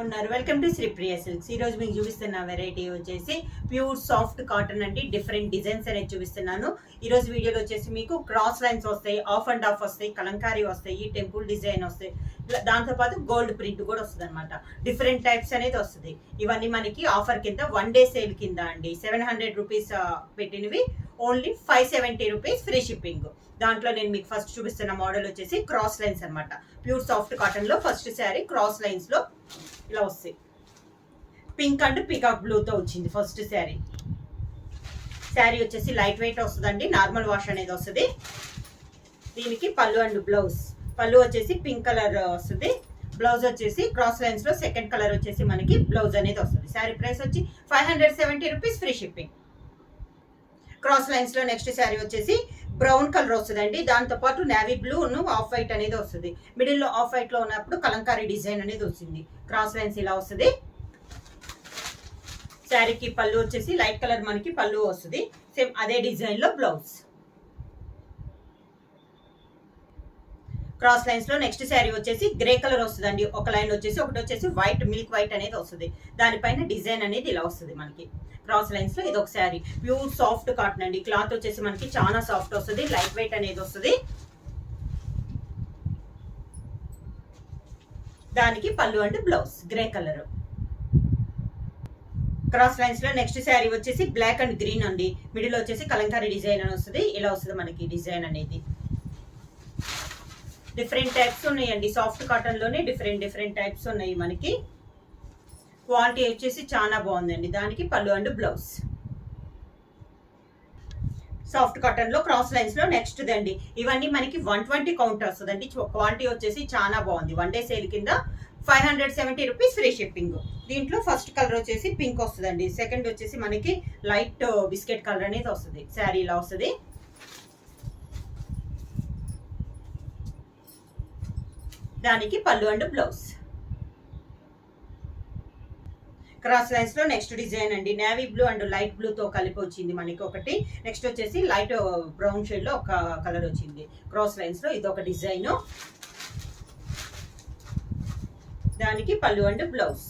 ఉన్నారు. Welcome to Sripriya silks. ఈ రోజు మీకు చూపిస్తున్న వెరైటీ వచ్చేసి ప్యూర్ సాఫ్ట్ కాటన్ అండి. డిఫరెంట్ డిజైన్స్ అనేది చూపిస్తున్నాను. ఈ రోజు వీడియోలో వచ్చేసి మీకు క్రాస్ లైన్స్ వస్తాయి, ఆఫ్ అండ్ ఆఫ్ వస్తాయి, కలంకారీ వస్తాయి, టెంపుల్ డిజైన్ వస్తాయి, దాంతో పాటు గోల్డ్ ప్రింట్ కూడా వస్తుంది అనమాట. డిఫరెంట్ టైప్స్ అనేది వస్తుంది. ఇవన్నీ మనకి ఆఫర్ కింద 1 డే సేల్ కింద అండి. 700 రూపీస్ పెట్టినవి ఓన్లీ 570 రూపీస్ ఫ్రీ షిప్పింగ్. దాంట్లో నేను మీకు ఫస్ట్ చూపిస్తున్న మోడల్ వచ్చేసి క్రాస్ లైన్స్ అనమాట. ప్యూర్ సాఫ్ట్ కాటన్ లో ఫస్ట్ శారీ క్రాస్ లైన్స్ లో ఇలా వస్తాయి. పింక్ అండ్ పీకాక్ బ్లూతో వచ్చింది ఫస్ట్ శారీ. శారీ వచ్చేసి లైట్ వెయిట్ వస్తుందండి. నార్మల్ వాష్ అనేది వస్తుంది. దీనికి పళ్ళు అండ్ బ్లౌజ్. పళ్ళు వచ్చేసి పింక్ కలర్ వస్తుంది. బ్లౌజ్ వచ్చేసి క్రాస్ లైన్స్ లో సెకండ్ కలర్ వచ్చేసి మనకి బ్లౌజ్ అనేది వస్తుంది. శారీ ప్రైస్ వచ్చి 570 rupees free shipping. Cross lines లో నెక్స్ట్ శారీ వచ్చేసి బ్రౌన్ కలర్ వస్తుందండి. దాంతో పాటు నేవీ బ్లూ ఆఫ్ వైట్ అనేది వస్తుంది. మిడిల్ లో ఆఫ్ వైట్ లో ఉన్నప్పుడు కలంకారీ డిజైన్ అనేది వచ్చింది. క్రాస్ లైన్స్ ఇలా వస్తుంది. శారీకి పళ్ళు వచ్చేసి లైట్ కలర్ మనకి పళ్ళు వస్తుంది. సేమ్ అదే డిజైన్ లో బ్లౌజ్. క్రాస్ లైన్స్ లో నెక్స్ట్ శారీ వచ్చేసి గ్రే కలర్ వస్తుందండి. ఒక లైన్ వచ్చేసి ఒకటి వచ్చేసి వైట్ మిల్క్ వైట్ అనేది వస్తుంది. దానిపైన డిజైన్ అనేది ఇలా వస్తుంది మనకి. క్రాస్ లైన్స్ లో ఇది ఒక శారీ. ప్యూర్ సాఫ్ట్ కాటన్ అండి. క్లాత్ వచ్చేసి మనకి చాలా సాఫ్ట్ వస్తుంది. లైట్ వెయిట్ అనేది వస్తుంది. దానికి పళ్ళు అంటే blouse grey colour. Cross lines లో నెక్స్ట్ శారీ వచ్చేసి బ్లాక్ అండ్ గ్రీన్ అండి. మిడిల్ వచ్చేసి కలంకారీ డిజైన్ అని వస్తుంది. ఇలా వస్తుంది మనకి డిజైన్ అనేది. డిఫరెంట్ టైప్స్ ఉన్నాయండి. సాఫ్ట్ కాటన్ లోనే డిఫరెంట్ టైప్స్ ఉన్నాయి మనకి. క్వాలిటీ వచ్చేసి చాలా బాగుందండి. దానికి పళ్ళు అండ్ బ్లౌజ్. సాఫ్ట్ కాటన్ లో క్రాస్ లైన్స్ లో నెక్స్ట్ దండి. ఇవన్నీ మనకి 120 కౌంట్ వస్తుందండి. క్వాలిటీ వచ్చేసి చాలా బాగుంది. 1 డే సేల్ కింద 570 రూపీస్ ఫ్రీ షిప్పింగ్. దీంట్లో ఫస్ట్ కలర్ వచ్చేసి పింక్ వస్తుందండి. సెకండ్ వచ్చేసి మనకి లైట్ బిస్కెట్ కలర్ అనేది వస్తుంది. శారీ ఇలా వస్తుంది. దానికి పళ్ళు అండ్ బ్లౌజ్. క్రాస్ లైన్స్ లో నెక్స్ట్ డిజైన్ అండి. Navy blue and light blue తో కలిపి వచ్చింది మనకి ఒకటి. నెక్స్ట్ వచ్చేసి లైట్ బ్రౌన్ షేడ్ లో ఒక కలర్ వచ్చింది. క్రాస్ లైన్స్ లో ఇది ఒక డిజైన్. దానికి పళ్ళు అండ్ బ్లౌజ్.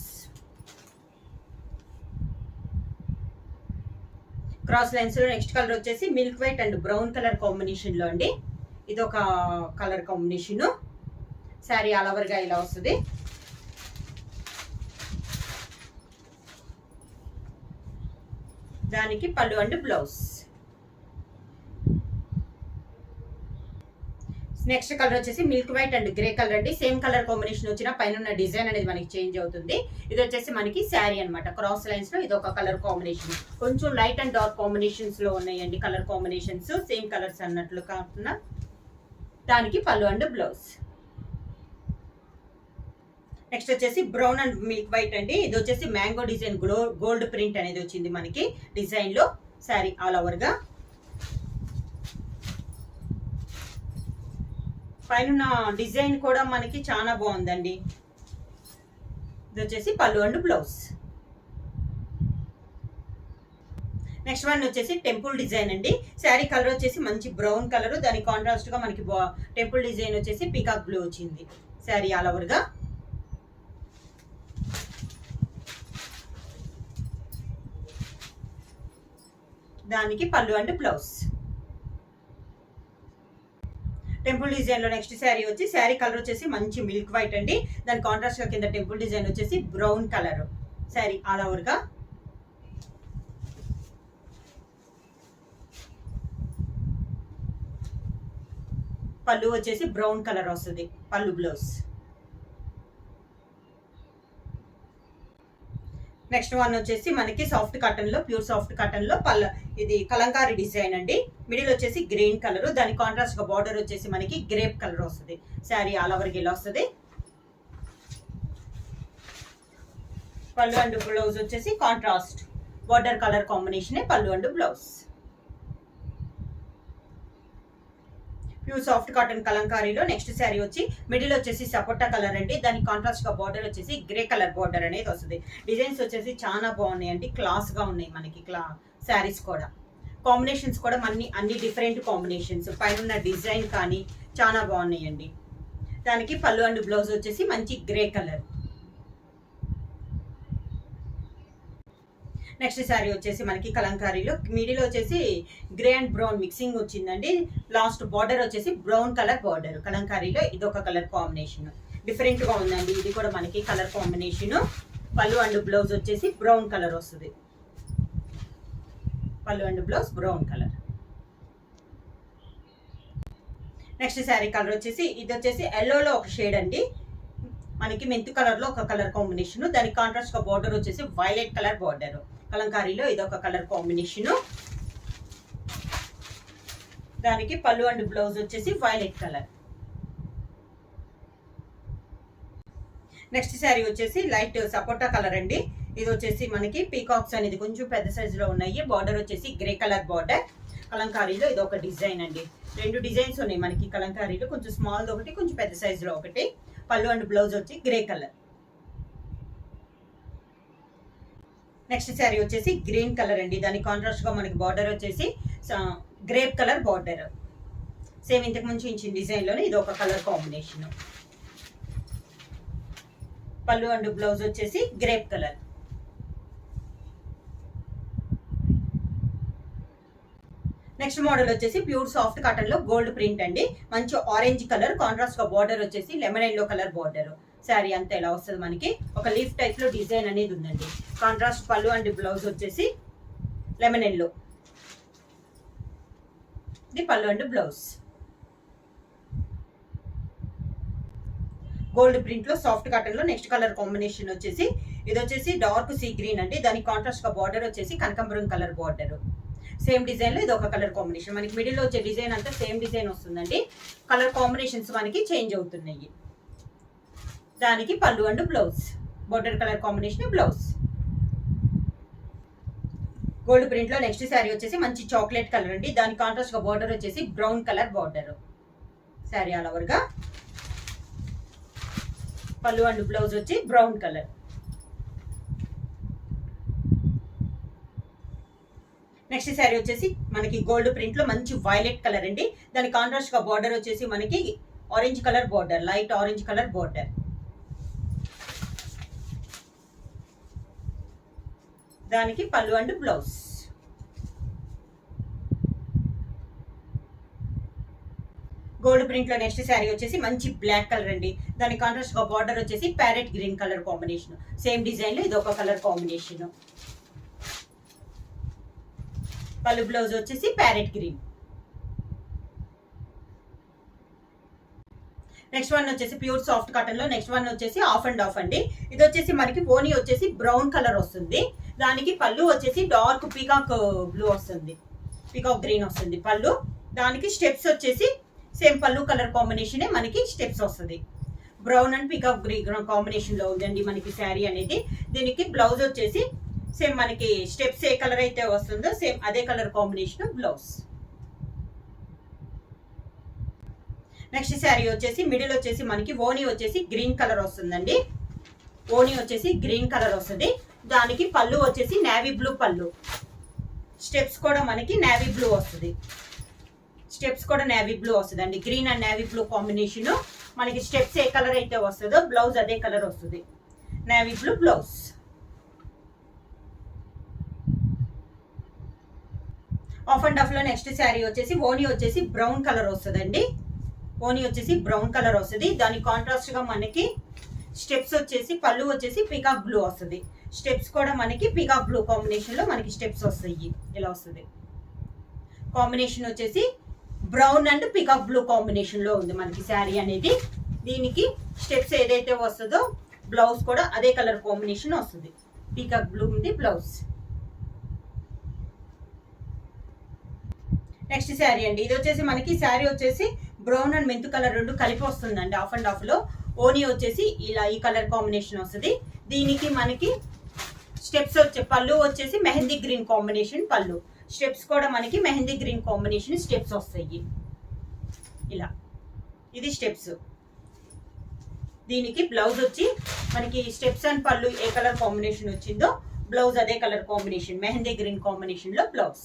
క్రాస్ లైన్స్ లో నెక్స్ట్ కలర్ వచ్చేసి milk white and brown colour combination లో అండి. ఇది ఒక colour combination. Sari all over గా ఇలా వస్తుంది. దానికి పళ్ళు అండ్ బ్లౌజ్. నెక్స్ట్ కలర్ వచ్చేసి milk white and grey colour అండి. సేమ్ కలర్ కాంబినేషన్ వచ్చిన పైన డిజైన్ అనేది మనకి చేంజ్ అవుతుంది. ఇది వచ్చేసి మనకి శారీ అనమాట. క్రాస్ లైన్స్ లో ఇది ఒక కలర్ కాంబినేషన్. కొంచెం లైట్ అండ్ డార్క్ కాంబినేషన్స్ లో ఉన్నాయండి కలర్ కాంబినేషన్స్. సేమ్ కలర్స్ అన్నట్లు కాకుండా. దానికి పళ్ళు అండ్ బ్లౌజ్. నెక్స్ట్ వచ్చేసి బ్రౌన్ అండ్ మిల్క్ వైట్ అండి. ఇది వచ్చేసి మ్యాంగో డిజైన్ గోల్డ్ ప్రింట్ అనేది వచ్చింది మనకి డిజైన్ లో. శారీ ఆల్ ఓవర్ గా. పైన డిజైన్ కూడా మనకి చాలా బాగుందండి. ఇది వచ్చేసి పళ్ళు అండ్ బ్లౌజ్. నెక్స్ట్ వన్ వచ్చేసి టెంపుల్ డిజైన్ అండి. శారీ కలర్ వచ్చేసి మంచి బ్రౌన్ కలర్. దాని కాంట్రాస్ట్ గా మనకి టెంపుల్ డిజైన్ వచ్చేసి పీకాక్ బ్లూ వచ్చింది. శారీ ఆల్ ఓవర్ గా. దానికి పళ్ళు అండ్ బ్లౌజ్. టెంపుల్ డిజైన్ లో నెక్స్ట్ శారీ వచ్చి శారీ కలర్ వచ్చేసి మంచి మిల్క్ వైట్ అండి. దాని కాంట్రాస్ట్ గా కింద టెంపుల్ డిజైన్ వచ్చేసి brown colour. Sari all over గా. పళ్ళు వచ్చేసి బ్రౌన్ కలర్ వస్తుంది. పళ్ళు బ్లౌజ్. నెక్స్ట్ వన్ వచ్చేసి మనకి సాఫ్ట్ కాటన్ లో ప్యూర్ సాఫ్ట్ కాటన్ లో ఇది కలంకారీ డిజైన్ అండి. మిడిల్ వచ్చేసి గ్రీన్ కలర్. దాని కాంట్రాస్ట్ గా బార్డర్ వచ్చేసి మనకి గ్రేప్ కలర్ వస్తుంది. శారీ ఆల్ ఓవర్ ఇలా వస్తుంది. పళ్ళు అండ్ బ్లౌజ్ వచ్చేసి contrast border colour combination pallu and blouse. Pure soft cotton కలంకారీలో నెక్స్ట్ శారీ వచ్చి మిడిల్ వచ్చేసి సపోటా కలర్ అండి. దానికి కాంట్రాస్ట్ గా బార్డర్ వచ్చేసి గ్రే కలర్ బార్డర్ అనేది వస్తుంది. డిజైన్స్ వచ్చేసి చాలా బాగున్నాయి అండి. క్లాస్ గా ఉన్నాయి మనకి శారీస్ కూడా. కాంబినేషన్స్ కూడా అన్ని డిఫరెంట్ కాంబినేషన్స్. పైన డిజైన్ కానీ చాలా బాగున్నాయండి. దానికి పళ్ళు అండ్ బ్లౌజ్ వచ్చేసి మంచి గ్రే కలర్. నెక్స్ట్ శారీ వచ్చేసి మనకి కలంకారీలో మిడిల్ వచ్చేసి గ్రే అండ్ బ్రౌన్ మిక్సింగ్ వచ్చిందండి. లాస్ట్ బార్డర్ వచ్చేసి బ్రౌన్ కలర్ బార్డర్. కలంకారీలో ఇదొక కలర్ కాంబినేషన్ డిఫరెంట్ గా ఉందండి. ఇది కూడా మనకి colour combination. Pallu and blouse వచ్చేసి బ్రౌన్ కలర్ వస్తుంది. Pallu and blouse brown colour. Next sari colour వచ్చేసి ఇది వచ్చేసి ఎల్లోలో ఒక షేడ్ అండి. మనకి మెంతు కలర్ లో ఒక కలర్ కాంబినేషన్. దానికి కాంట్రాస్ట్ గా బార్డర్ వచ్చేసి వైలెట్ కలర్ బార్డర్. కలంకారీలో ఇదొక కలర్ కాంబినేషన్. దానికి పళ్ళు అండ్ బ్లౌజ్ వచ్చేసి వైలెట్ కలర్. నెక్స్ట్ శారీ వచ్చేసి లైట్ సపోటా కలర్ అండి. ఇది వచ్చేసి మనకి పీకాక్స్ అనేది కొంచెం పెద్ద సైజ్ లో ఉన్నాయి. బార్డర్ వచ్చేసి గ్రే కలర్ బార్డర్. కలంకారీలో ఇది ఒక డిజైన్ అండి. రెండు డిజైన్స్ ఉన్నాయి మనకి కలంకారీలో, కొంచెం స్మాల్ ఒకటి, కొంచెం పెద్ద సైజ్ లో ఒకటి. పళ్ళు అండ్ బ్లౌజ్ వచ్చి గ్రే కలర్. నెక్స్ట్ శారీ వచ్చేసి గ్రీన్ కలర్ అండి. దానికి కాంట్రాస్ట్ గా మనకి బార్డర్ వచ్చేసి గ్రేప్ కలర్ బార్డర్. సేమ్ ఇంతకు ముందు ఇచ్చిన డిజైన్ లోనే ఇది ఒక colour combination. Pallu and blouse వచ్చేసి గ్రేప్ కలర్. నెక్స్ట్ మోడల్ వచ్చేసి ప్యూర్ సాఫ్ట్ కాటన్ లో గోల్డ్ ప్రింట్ అండి. మంచి ఆరెంజ్ కలర్, కాంట్రాస్ట్ గా బార్డర్ వచ్చేసి lemon yellow colour border. Sari అంతా ఎలా వస్తుంది మనకి ఒక లీఫ్ టైప్ లో డిజైన్ అనేది ఉందండి. కాంట్రాస్ట్ పళ్ళు అండ్ బ్లౌజ్ వచ్చేసి లెమన్ ఎల్లో. ఇది పళ్ళు అండ్ బ్లౌజ్. గోల్డ్ ప్రింట్ లో సాఫ్ట్ కాటన్ లో నెక్స్ట్ కలర్ కాంబినేషన్ వచ్చేసి ఇది వచ్చేసి డార్క్ సీ గ్రీన్ అండి. దానికి కాంట్రాస్ట్ గా బార్డర్ వచ్చేసి కనకాంబరం కలర్ బార్డర్. సేమ్ డిజైన్ లో ఇది ఒక కలర్ కాంబినేషన్. మనకి మిడిల్ లో వచ్చే డిజైన్ అంతా సేమ్ డిజైన్ వస్తుందండి. కలర్ కాంబినేషన్స్ మనకి చేంజ్ అవుతున్నాయి. దానికి పళ్ళు and blouse border colour combination blouse. Gold print లో నెక్స్ట్ శారీ వచ్చేసి మంచి చాక్లెట్ కలర్ అండి. దానికి కాంట్రాస్ట్ గా బార్డర్ వచ్చేసి brown colour border. Sari all over గా పళ్ళు అండ్ బ్లౌజ్ వచ్చి బ్రౌన్ కలర్. నెక్స్ట్ శారీ వచ్చేసి మనకి గోల్డ్ ప్రింట్ లో మంచి వైలెట్ కలర్ అండి. దాని కాంట్రాస్ట్ గా బార్డర్ వచ్చేసి మనకి orange colour border, light orange colour border. దానికి పళ్ళు అండ్ బ్లౌజ్. గోల్డ్ ప్రింట్ లో నెక్స్ట్ శారీ వచ్చేసి మంచి బ్లాక్ కలర్ అండి. దాని కాంట్రాస్ట్ గా బార్డర్ వచ్చేసి parrot green colour combination. Same design లో ఇది ఒక కలర్ కాంబినేషన్. పళ్ళు బ్లౌజ్ వచ్చేసి ప్యారెట్ గ్రీన్. నెక్స్ట్ వన్ వచ్చేసి ప్యూర్ సాఫ్ట్ కాటన్ లో నెక్స్ట్ వన్ వచ్చేసి ఆఫ్ అండ్ ఆఫ్ అండి. ఇది వచ్చేసి మనకి ఓనీ వచ్చేసి బ్రౌన్ కలర్ వస్తుంది. దానికి పళ్ళు వచ్చేసి డార్క్ పీకాక్ బ్లూ వస్తుంది, పీకాక్ గ్రీన్ వస్తుంది పళ్ళు. దానికి స్టెప్స్ వచ్చేసి సేమ్ పళ్ళు కలర్ కాంబినేషన్ మనకి స్టెప్స్ వస్తుంది. Brown and peacock green combination లో ఉందండి మనకి శారీ అనేది. దీనికి బ్లౌజ్ వచ్చేసి సేమ్ మనకి స్టెప్స్ ఏ కలర్ అయితే వస్తుందో సేమ్ అదే colour combination blouse. Next sari వచ్చేసి మిడిల్ వచ్చేసి మనకి ఓనీ వచ్చేసి గ్రీన్ కలర్ వస్తుందండి. ఓనీ వచ్చేసి గ్రీన్ కలర్ వస్తుంది. దానికి పళ్ళు వచ్చేసి నేవీ బ్లూ పళ్ళు. స్టెప్స్ కూడా మనకి నేవీ బ్లూ వస్తుంది. స్టెప్స్ కూడా నేవీ బ్లూ వస్తుంది అండి. Green and navy blue combination. మనకి స్టెప్స్ ఏ కలర్ అయితే వస్తుందో బ్లౌజ్ అదే కలర్ వస్తుంది. Navy blue blouse. Of and of లో నెక్స్ట్ శారీ వచ్చేసి ఓనీ వచ్చేసి బ్రౌన్ కలర్ వస్తుందండి. ఓనీ వచ్చేసి బ్రౌన్ కలర్ వస్తుంది. దానికి కాంట్రాస్ట్ గా మనకి స్టెప్స్ వచ్చేసి పళ్ళు వచ్చేసి పీకాక్ బ్లూ వస్తుంది. స్టెప్స్ కూడా మనకి పీకాక్ బ్లూ కాంబినేషన్ లో మనకి స్టెప్స్ వస్తాయి. ఇలా వస్తుంది. కాంబినేషన్ వచ్చేసి brown and peacock blue combination లో ఉంది మనకి శారీ అనేది. దీనికి స్టెప్స్ ఏదైతే వస్తుందో బ్లౌజ్ కూడా అదే కలర్ కాంబినేషన్ వస్తుంది. పీకాక్ బ్లూ ఉంది బ్లౌజ్. నెక్స్ట్ శారీ అండి. ఇది వచ్చేసి మనకి శారీ వచ్చేసి బ్రౌన్ అండ్ మెంతు కలర్ రెండు కలిపి వస్తుందండి. ఆఫ్ అండ్ ఆఫ్ లో ఓనీ వచ్చేసి ఇలా ఈ కలర్ కాంబినేషన్ వస్తుంది. దీనికి మనకి స్టెప్స్ వచ్చే పళ్ళు వచ్చేసి మెహందీ గ్రీన్ కాంబినేషన్ పళ్ళు. స్టెప్స్ కూడా మనకి మెహందీ గ్రీన్ కాంబినేషన్ స్టెప్స్ వస్తాయి. ఇలా ఇది స్టెప్స్. దీనికి బ్లౌజ్ వచ్చి మనకి స్టెప్స్ అండ్ పళ్ళు ఏ కలర్ కాంబినేషన్ వచ్చిందో బ్లౌజ్ అదే colour combination mehndi green combination లో బ్లౌజ్.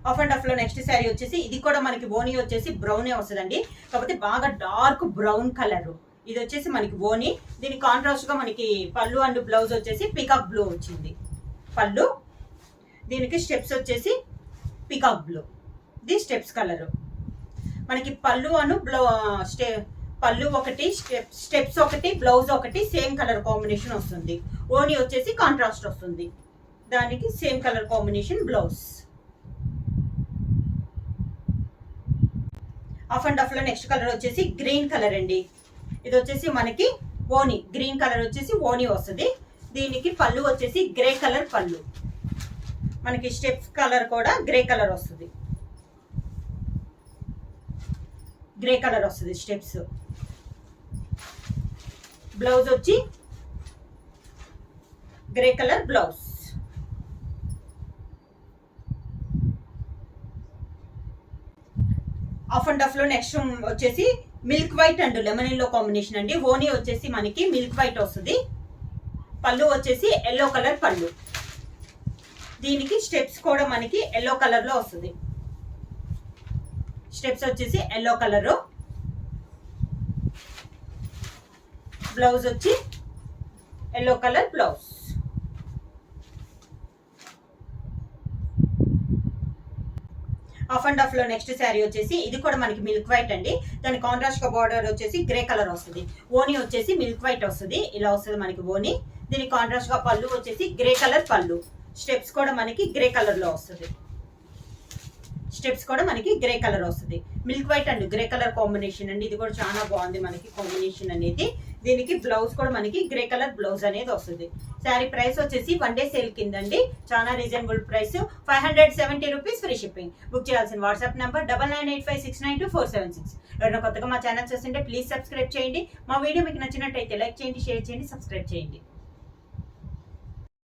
ఆఫ్ అండ్ ఆఫ్ లో నెక్స్ట్ శారీ వచ్చేసి ఇది కూడా మనకి ఓనీ వచ్చేసి బ్రౌనే వస్తుందండి. కాకపోతే బాగా డార్క్ బ్రౌన్ కలర్. ఇది వచ్చేసి మనకి ఓని. దీని కాంట్రాస్ట్ గా మనకి పళ్ళు అండ్ బ్లౌజ్ వచ్చేసి పికాక్ బ్లూ వచ్చింది పళ్ళు. దీనికి స్టెప్స్ వచ్చేసి పికాక్ బ్లూ. ఇది స్టెప్స్ కలర్. మనకి పళ్ళు అను పళ్ళు ఒకటి, స్టెప్స్ ఒకటి, బ్లౌజ్ ఒకటి సేమ్ కలర్ కాంబినేషన్ వస్తుంది. ఓని వచ్చేసి కాంట్రాస్ట్ వస్తుంది, దానికి same colour combination blouse. Of and of లో నెక్స్ట్ కలర్ వచ్చేసి గ్రీన్ కలర్ అండి. ఇది వచ్చేసి మనకి ఓని, గ్రీన్ కలర్ వచ్చేసి ఓని వస్తుంది. దీనికి పళ్ళు వచ్చేసి గ్రే కలర్ పళ్ళు. మనకి స్టెప్స్ కలర్ కూడా గ్రే కలర్ వస్తుంది, గ్రే కలర్ వస్తుంది స్టెప్స్. బ్లౌజ్ వచ్చి grey colour blouse. Of and of లో నెక్స్ట్ వచ్చేసి milk white and lemon yellow combination అండి. ఓనీ వచ్చేసి మనకి మిల్క్ వైట్ వస్తుంది. పళ్ళు వచ్చేసి ఎల్లో కలర్ పళ్ళు. దీనికి స్టెప్స్ కూడా మనకి ఎల్లో కలర్ లో వస్తుంది. స్టెప్స్ వచ్చేసి ఎల్లో కలర్. బ్లౌజ్ వచ్చి yellow colour blouse. Of and of లో నెక్స్ట్ శారీ వచ్చేసి ఇది కూడా మనకి మిల్క్ వైట్ అండి. దాని కాంట్రాస్ట్ గా బార్డర్ వచ్చేసి గ్రే కలర్ వస్తుంది. ఓనీ వచ్చేసి మిల్క్ వైట్ వస్తుంది, ఇలా వస్తుంది మనకి ఓనీ. దీని కాంట్రాస్ట్ గా పళ్ళు వచ్చేసి గ్రే కలర్ పళ్ళు. స్టెప్స్ కూడా మనకి గ్రే కలర్ లో వస్తుంది. స్టెప్స్ కూడా మనకి గ్రే కలర్ వస్తుంది. Milk white and grey colour combination అండి. ఇది కూడా చాలా బాగుంది మనకి కాంబినేషన్ అనేది. దీనికి బ్లౌజ్ కూడా మనకి గ్రే కలర్ బ్లౌజ్ అనేది వస్తుంది. శారీ ప్రైస్ వచ్చేసి 1 డే సేల్ కిందండి, చాలా reasonable price. 570 rupees free shipping. Book చేయాల్సిన వాట్సాప్ నెంబర్ 9985692476. ఎవరైనా కొత్తగా మా ఛానల్ చూస్తుంటే ప్లీజ్ సబ్స్క్రైబ్ చేయండి. మా వీడియో మీకు నచ్చినట్టయితే లైక్ చేయండి, షేర్ చేయండి, సబ్స్క్రైబ్ చేయండి.